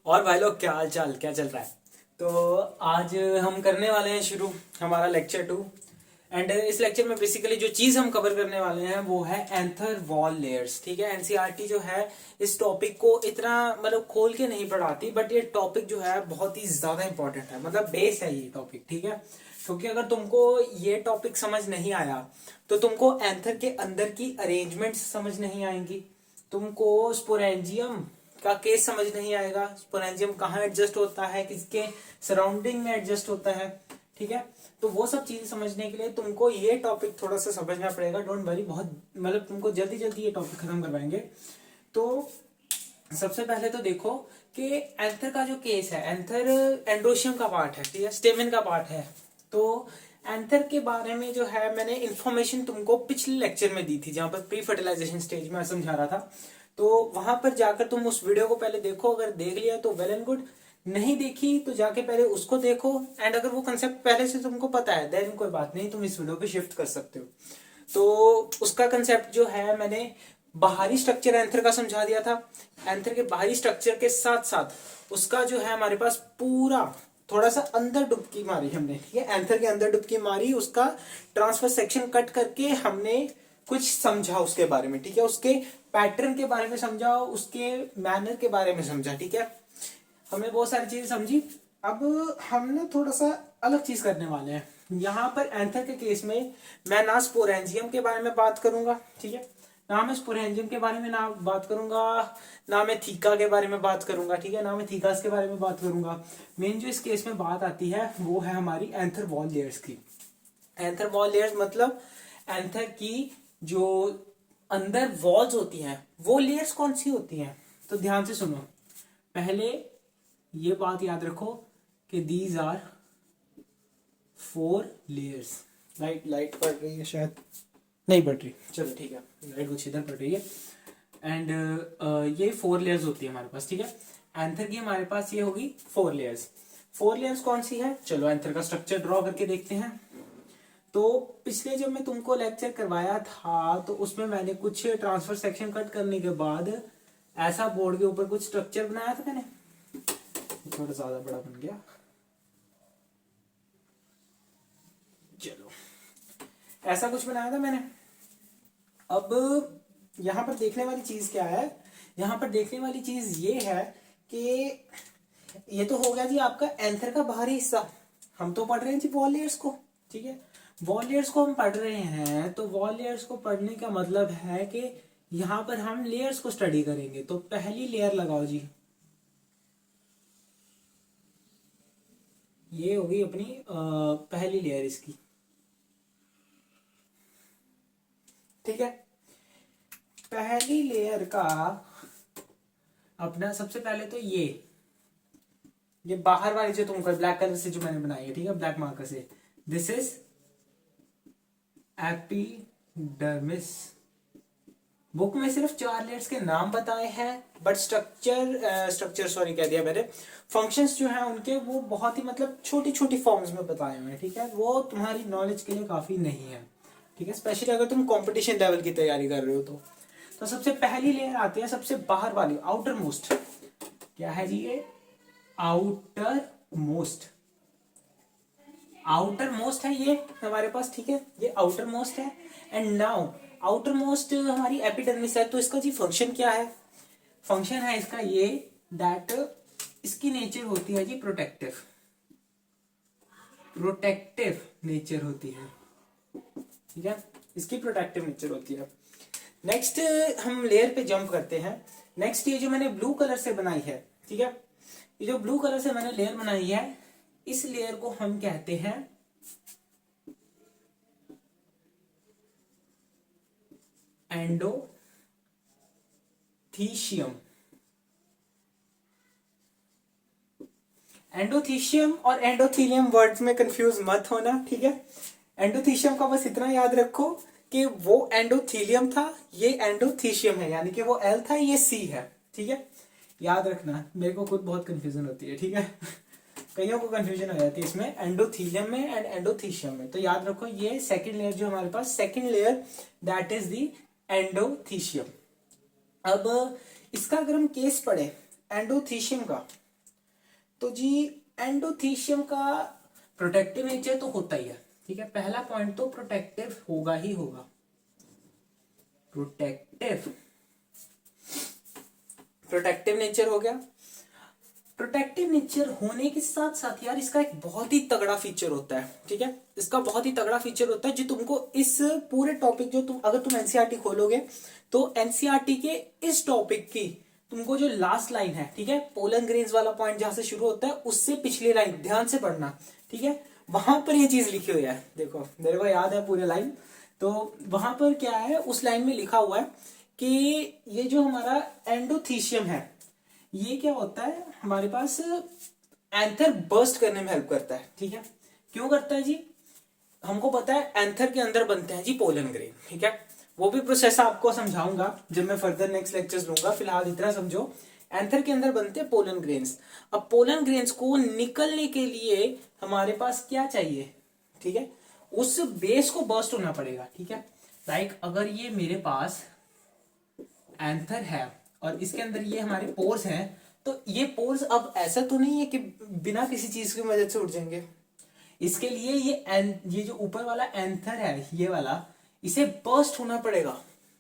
और भाई लोग, क्या हाल चाल, क्या चल रहा है? तो आज हम करने वाले हैं शुरू हमारा लेक्चर 2। एंड इस लेक्चर में बेसिकली जो चीज हम कवर करने वाले हैं वो है एंथर वॉल लेयर्स। ठीक है, एनसीईआरटी जो है इस टॉपिक को इतना मतलब खोल के नहीं पढ़ाती, बट ये टॉपिक जो है बहुत ही ज्यादा इंपॉर्टेंट है, मतलब बेस है ये टॉपिक। ठीक है, क्योंकि अगर तुमको ये टॉपिक समझ नहीं आया तो तुमको एंथर के अंदर की अरेंजमेंट्स समझ नहीं आएंगी, तुमको स्पोरेंजियम का केस समझ नहीं आएगा, स्पोरेंजियम कहाँ एडजस्ट होता है, किसके सराउंडिंग में एडजस्ट होता है। ठीक है, तो वो सब चीजें समझने के लिए तुमको ये टॉपिक थोड़ा सा समझना पड़ेगा। डोंट वरी, बहुत मतलब तुमको जल्दी जल्दी ये टॉपिक खत्म करवाएंगे। तो सबसे पहले तो देखो कि एंथर का जो केस है, एंथर एंड्रोशियम का पार्ट है, ठीक है, स्टेमेन का पार्ट है। तो एंथर के बारे में जो है मैंने इंफॉर्मेशन तुमको पिछले लेक्चर में दी थी, जहां पर प्री फर्टिलाइजेशन स्टेज में समझा रहा था। तो वहां पर जाकर तुम उस वीडियो को पहले देखो, अगर देख लिया तो वेल एंड गुड, नहीं देखी तो जाके पहले उसको देखो। एंड अगर वो कंसेप्ट पहले से तुमको पता है देन कोई बात नहीं, तुम इस वीडियो पे शिफ्ट कर सकते हो। तो उसका कंसेप्ट जो है मैंने बाहरी स्ट्रक्चर एंथर का समझा दिया था। एंथर के बाहरी स्ट्रक्चर के साथ साथ उसका जो है हमारे पास पूरा थोड़ा सा अंदर डुबकी मारी हमने। ठीक है, एंथर के अंदर डुबकी मारी, उसका ट्रांसफर सेक्शन कट करके हमने कुछ समझा उसके बारे में। ठीक है, उसके पैटर्न के बारे में समझा, उसके मैनर के बारे में समझा। ठीक है, हमने बहुत सारी चीजें समझी। अब हम ना थोड़ा सा अलग चीज करने वाले हैं यहाँ पर एंथर के केस में। मैं ना स्पोरेंजियम के बारे में बात करूंगा, ठीक है, ना मैं स्पोरेंजियम के बारे में ना बात करूंगा, ना मैं थीका के बारे में बात करूंगा, ठीक है, ना मैं थीकास के बारे में बात करूंगा। मेन जो इस केस में बात आती है वो है हमारी एंथर वॉल लेयर्स की। एंथर वॉल लेयर्स मतलब एंथर की जो अंदर वॉल्स होती हैं वो लेयर्स कौन सी होती हैं। तो ध्यान से सुनो, पहले ये बात याद रखो कि these are 4 layers. Light light पड़ रही है, शायद नहीं पड़ रही, चलो ठीक है, लाइट कुछ इधर पड़ रही है। एंड ये 4 लेयर्स होती है हमारे पास। ठीक है, एंथर की हमारे पास ये होगी 4 लेयर्स। 4 लेयर्स कौन सी है, चलो एंथर का स्ट्रक्चर ड्रॉ करके देखते हैं। तो पिछले जब मैं तुमको लेक्चर करवाया था तो उसमें मैंने कुछ ट्रांसफर सेक्शन कट करने के बाद ऐसा बोर्ड के ऊपर कुछ स्ट्रक्चर बनाया था मैंने, थोड़ा ज्यादा बड़ा बन गया, चलो ऐसा कुछ बनाया था मैंने। अब यहां पर देखने वाली चीज क्या है, यहां पर देखने वाली चीज ये है कि ये तो हो गया जी आपका एंथर का बाहरी हिस्सा। हम तो पढ़ रहे हैं जी वॉल लेयर्स को। ठीक है, वॉल लेयर्स को हम पढ़ रहे हैं, तो वॉल लेयर्स को पढ़ने का मतलब है कि यहां पर हम लेयर्स को स्टडी करेंगे। तो पहली लेयर लगाओ जी, ये होगी अपनी पहली लेयर इसकी। ठीक है, पहली लेयर का अपना सबसे पहले तो ये बाहर वाली जो तुमको ब्लैक कलर से जो मैंने बनाई है, ठीक है, ब्लैक मार्कर से, दिस इज एपिडर्मिस। बुक में सिर्फ 4 लेयर्स के नाम बताए हैं, बट स्ट्रक्चर सॉरी कह दिया मैंने, फंक्शंस जो हैं उनके वो बहुत ही मतलब छोटी छोटी फॉर्म्स में बताए हुए हैं। ठीक है, वो तुम्हारी नॉलेज के लिए काफी नहीं है। ठीक है, स्पेशली अगर तुम कंपटीशन लेवल की तैयारी कर रहे हो तो सबसे पहली लेयर आती है सबसे बाहर वाली, आउटर मोस्ट। क्या है जी ये, आउटर मोस्ट, आउटर मोस्ट है ये हमारे पास। ठीक है, ये आउटर मोस्ट है। एंड नाउ आउटर मोस्ट हमारी एपिडर्मिस है। तो इसका जी फंक्शन क्या है, फंक्शन है इसका ये दैट इसकी नेचर होती है जी प्रोटेक्टिव, प्रोटेक्टिव नेचर होती है। ठीक है, इसकी प्रोटेक्टिव नेचर होती है। नेक्स्ट हम लेयर पे जंप करते हैं। नेक्स्ट ये जो मैंने ब्लू कलर से बनाई है, ठीक है, ये जो ब्लू कलर से मैंने लेयर बनाई है, इस लेयर को हम कहते हैं एंडोथीशियम। एंडोथीशियम और एंडोथीलियम वर्ड्स में कंफ्यूज मत होना। ठीक है, एंडोथीशियम का बस इतना याद रखो कि वो एंडोथीलियम था, ये एंडोथीशियम है, यानी कि वो एल था, ये सी है। ठीक है, याद रखना, मेरे को खुद बहुत कंफ्यूजन होती है। ठीक है कईयों को कंफ्यूजन हो जाती है इसमें एंडोथीलियम में एंड एंडोथीशियम में। तो याद रखो ये सेकंड लेयर जो हमारे पास, second layer that is the endothecium. अब इसका अगर हम केस पढ़े एंडोथीशियम का, तो जी एंडोथीशियम का प्रोटेक्टिव नेचर तो होता ही है, ठीक है, पहला पॉइंट तो प्रोटेक्टिव होगा ही होगा, प्रोटेक्टिव, प्रोटेक्टिव नेचर हो गया। प्रोटेक्टिव नेचर होने के साथ साथ यार इसका एक बहुत ही तगड़ा फीचर होता है, ठीक है, इसका बहुत ही तगड़ा फीचर होता है जो तुमको इस पूरे टॉपिक, जो तुम अगर तुम एनसीईआरटी खोलोगे तो एनसीईआरटी के इस टॉपिक की तुमको जो लास्ट लाइन है, ठीक है, पोलन ग्रेन्स वाला पॉइंट जहां से शुरू होता है उससे पिछली लाइन ध्यान से पढ़ना, ठीक है, वहां पर ये चीज लिखी हुई है, देखो मेरे को याद है पूरे लाइन, तो वहां पर क्या है, उस लाइन में लिखा हुआ है कि ये जो हमारा एंडोथीशियम है ये क्या होता है हमारे पास, एंथर बर्स्ट करने में हेल्प करता है, ठीक है, क्यों करता है जी, हमको पता है एंथर के अंदर बनते हैं जी पोलन ग्रेन, ठीक है, वो भी प्रोसेस आपको समझाऊंगा जब मैं फर्दर नेक्स्ट लेक्चर्स लूंगा, फिलहाल इतना समझो, एंथर के अंदर बनते हैं पोलन ग्रेन्स। अब पोलन ग्रेन्स को निकलने के लिए हमारे पास क्या चाहिए, ठीक है, उस बेस को बर्स्ट होना पड़ेगा, ठीक है, लाइक अगर ये मेरे पास एंथर है और इसके अंदर ये हमारे पोर्स हैं, तो ये पोर्स अब ऐसा तो नहीं है कि बिना किसी चीज की मदद से उठ जाएंगे, इसके लिए ये जो ऊपर वाला एंथर है ये वाला, इसे बर्स्ट होना पड़ेगा,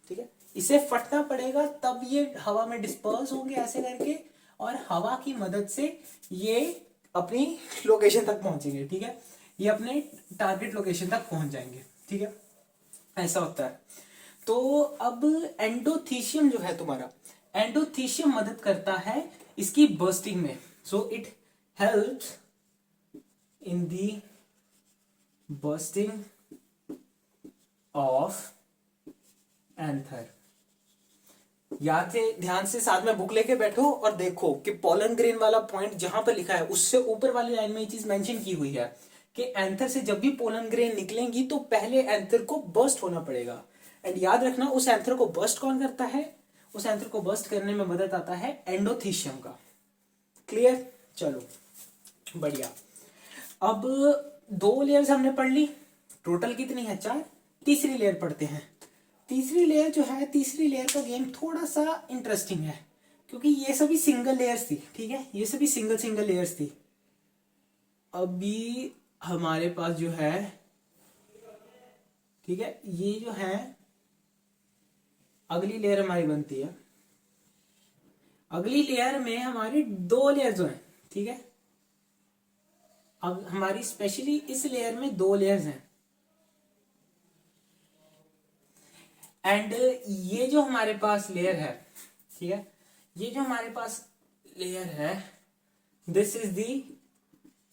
ठीक है, इसे फटना पड़ेगा, तब ये हवा में डिस्पर्स होंगे ऐसे करके, और हवा की मदद से ये अपनी लोकेशन तक पहुंचेंगे, ठीक है, ये अपने टारगेट लोकेशन तक पहुंच जाएंगे, ठीक है, ऐसा होता है। तो अब एंडोथीशियम जो है तुम्हारा, एंडोथीशियम मदद करता है इसकी बर्स्टिंग में, so it helps in the bursting of anther. याद से ध्यान से साथ में बुक लेके बैठो और देखो कि पोलन ग्रेन वाला पॉइंट जहां पर लिखा है उससे ऊपर वाली लाइन में ये चीज मेंशन की हुई है कि एंथर से जब भी पोलन ग्रेन निकलेंगी तो पहले एंथर को बर्स्ट होना पड़ेगा, एंड याद रखना उस एंथर को बर्स्ट कौन करता है, उस एंथर को बर्स्ट करने में मदद आता है एंडोथीशियम का। क्लियर, चलो बढ़िया। अब 2 लेयर्स हमने पढ़ ली, टोटल कितनी है 4, तीसरी लेयर पढ़ते हैं। तीसरी लेयर जो है, तीसरी लेयर का गेम थोड़ा सा इंटरेस्टिंग है क्योंकि ये सभी सिंगल लेयर्स थी, ठीक है, ये सभी सिंगल सिंगल लेयर्स थी। अभी हमारे पास जो है, ठीक है, ये जो है अगली लेयर हमारी बनती है, अगली लेयर में हमारी 2 लेयर जो है, ठीक है, अब हमारी स्पेशली इस लेयर में 2 लेयर्स हैं, एंड ये जो हमारे पास लेयर है, ठीक है, ये जो हमारे पास लेयर है, this is the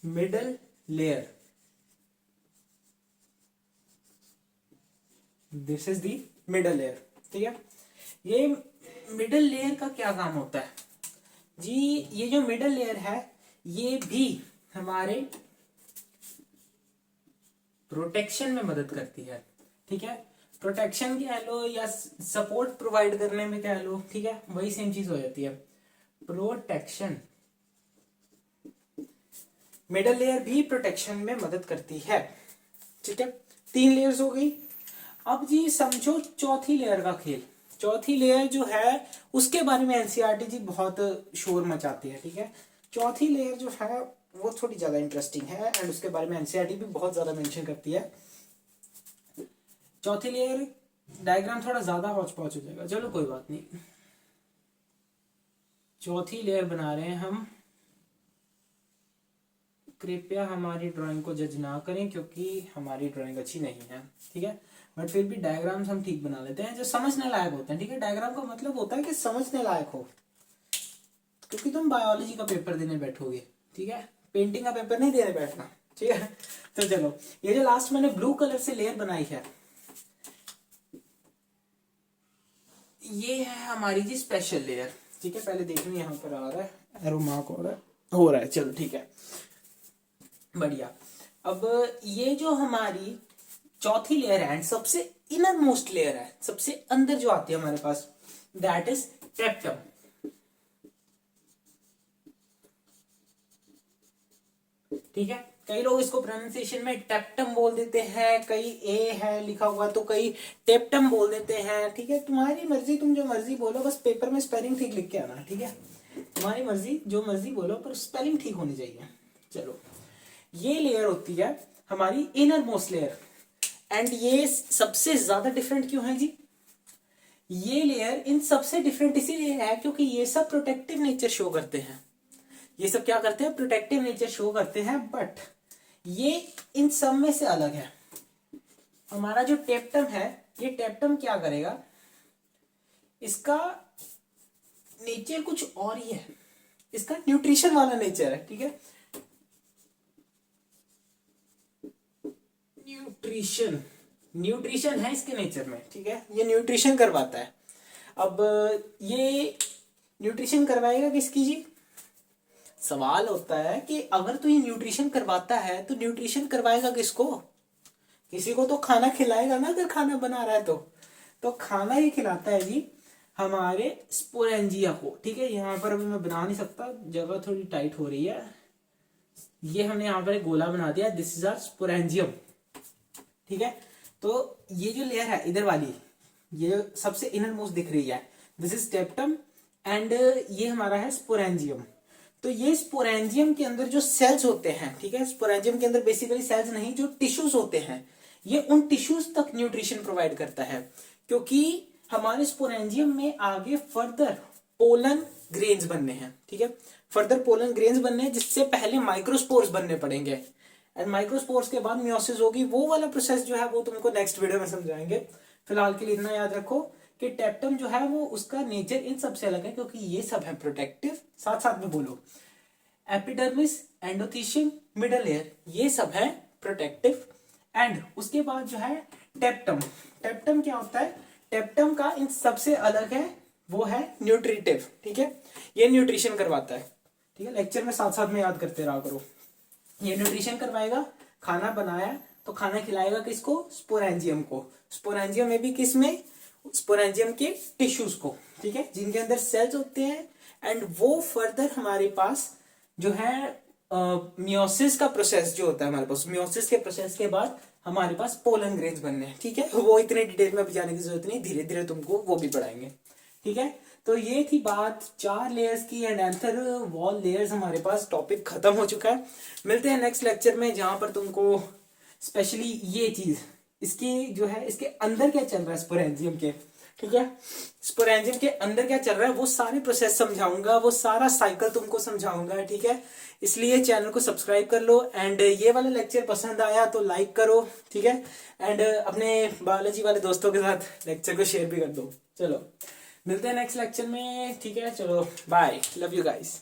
middle layer, this is the middle layer, ठीक है। ये मिडल लेयर का क्या काम होता है जी, ये जो मिडल लेयर है ये भी हमारे प्रोटेक्शन में मदद करती है, ठीक है, प्रोटेक्शन कह लो या सपोर्ट प्रोवाइड करने में कह लो, ठीक है, वही सेम चीज हो जाती है, प्रोटेक्शन। मिडल लेयर भी प्रोटेक्शन में मदद करती है, ठीक है, 3 लेयर्स हो गई। अब जी समझो चौथी लेयर का खेल, चौथी लेयर जो है उसके बारे में एनसीईआरटी जी बहुत शोर मचाती है, ठीक है, चौथी लेयर जो है वो थोड़ी ज्यादा इंटरेस्टिंग है एंड उसके बारे में एनसीईआरटी भी बहुत ज्यादा मेंशन करती है। चौथी लेयर डायग्राम थोड़ा ज्यादा हौच पौच हो जाएगा, चलो कोई बात नहीं। चौथी लेयर बना रहे हैं हम, कृपया हमारी ड्राइंग को जज ना करें क्योंकि हमारी ड्राइंग अच्छी नहीं है, ठीक है, बट फिर भी डायग्राम्स हम ठीक बना लेते हैं जो समझने लायक होते हैं, ठीक है, डायग्राम का मतलब होता है कि समझने लायक हो, क्योंकि तुम बायोलॉजी का पेपर देने बैठोगे, ठीक है, पेंटिंग का पेपर नहीं देने बैठना, ठीक है। तो चलो ये जो लास्ट मैंने ब्लू कलर से लेयर बनाई है ये है हमारी जी स्पेशल लेयर, ठीक है, पहले देखनी यहाँ पर आ रहा है एरो मार्क हो रहा है, चलो ठीक है, बढ़िया। अब ये जो हमारी चौथी लेयर है, सबसे इनर मोस्ट लेयर है, सबसे अंदर जो आती है हमारे पास, दैट इज टेप्टम, ठीक है, कई लोग इसको प्रोनाउंसिएशन में टेप्टम बोल देते हैं, कई ए है लिखा हुआ तो कई टेप्टम बोल देते हैं, ठीक है, तुम्हारी मर्जी, तुम जो मर्जी बोलो, बस पेपर में स्पेलिंग ठीक लिख के आना, ठीक है, तुम्हारी मर्जी, जो मर्जी बोलो, पर स्पेलिंग ठीक होनी चाहिए। चलो, ये लेयर होती है हमारी इनर मोस्ट लेयर। एंड ये सबसे ज्यादा डिफरेंट क्यों है जी? ये लेयर इन सबसे डिफरेंट इसीलिए है क्योंकि ये सब प्रोटेक्टिव नेचर शो करते हैं। ये सब क्या करते हैं? प्रोटेक्टिव नेचर शो करते हैं। बट ये इन सब में से अलग है। हमारा जो टेप्टम है, ये टेप्टम क्या करेगा? इसका नेचर कुछ और ही है। इसका न्यूट्रिशन वाला नेचर है, ठीक है। न्यूट्रिशन है इसके नेचर में, ठीक है। ये न्यूट्रिशन करवाता है। अब ये न्यूट्रिशन करवाएगा किसकी जी? सवाल होता है कि अगर तो ये न्यूट्रिशन करवाता है तो न्यूट्रिशन करवाएगा किसको? किसी को तो खाना खिलाएगा ना, अगर खाना बना रहा है तो खाना ही खिलाता है जी हमारे स्पोरेंजिया को, ठीक है। यहाँ पर अभी मैं बना नहीं सकता, जगह थोड़ी टाइट हो रही है। ये हमने यहाँ पर एक गोला बना दिया, दिस इज आर स्पोरेंजियम, ठीक है। तो ये जो लेयर है इधर वाली, ये सबसे इनर मोस्ट दिख रही है, दिस इज टेप्टम। एंड ये हमारा है स्पोरेंजियम। तो ये स्पोरेंजियम के अंदर जो सेल्स होते हैं, ठीक है, स्पोरेंजियम के अंदर बेसिकली सेल्स नहीं, जो टिश्यूज होते हैं, ये उन टिश्यूज तक न्यूट्रिशन प्रोवाइड करता है। क्योंकि हमारे स्पोरेंजियम में आगे फर्दर पोलन ग्रेन्स बनने हैं, ठीक है। फर्दर पोलन ग्रेन्स बनने हैं, जिससे पहले माइक्रोस्पोर्स बनने पड़ेंगे। एंड माइक्रोस्पोर्स के बाद मियोसिस होगी। वो वाला प्रोसेस जो है वो तुमको नेक्स्ट वीडियो में समझाएंगे। फिलहाल के लिए इतना याद रखो कि टेप्टम जो है वो उसका नेचर इन सबसे अलग है, क्योंकि ये सब है प्रोटेक्टिव। साथ साथ में बोलो, एपिडर्मिस, एंडोथीशियम, मिडल लेयर, ये सब है प्रोटेक्टिव। एंड उसके बाद जो है टेप्टम। टेप्टम क्या होता है? टेप्टम का इन सबसे अलग है, वो है न्यूट्रिटिव, ठीक है। ये न्यूट्रिशन करवाता है, ठीक है। लेक्चर में साथ साथ में याद करते रहा करो। ये न्यूट्रिशन करवाएगा, खाना बनाया तो खाना खिलाएगा किसको? स्पोरेंजियम को। स्पोरेंजियम में भी किस में? स्पोरेंजियम के टिश्यूज को, ठीक है, जिनके अंदर सेल्स होते हैं। एंड वो फर्दर हमारे पास जो है मियोसिस का प्रोसेस जो होता है हमारे पास, मियोसिस के प्रोसेस के बाद हमारे पास पोलन ग्रेन्स बनने हैं, ठीक है। वो इतने डिटेल में अभी जाने की जरूरत नहीं, धीरे धीरे तुमको वो भी पढ़ाएंगे, ठीक है। तो ये थी बात 4 लेयर्स की। एंड एंथर वॉल लेयर्स हमारे पास टॉपिक खत्म हो चुका है। मिलते हैं नेक्स्ट लेक्चर में, जहां पर तुमको स्पेशली ये चीज, इसकी जो है, इसके अंदर क्या चल रहा है स्पोरेंजियम के, ठीक है, स्पोरेंजियम के अंदर क्या चल रहा है वो सारे प्रोसेस समझाऊंगा, वो सारा साइकिल तुमको समझाऊंगा, ठीक है। इसलिए चैनल को सब्सक्राइब कर लो। एंड ये वाला लेक्चर पसंद आया तो लाइक करो, ठीक है। एंड अपने बायोलॉजी वाले दोस्तों के साथ लेक्चर को शेयर भी कर दो। चलो, मिलते हैं नेक्स्ट लेक्चर में, ठीक है। चलो, बाय, लव यू गाइस।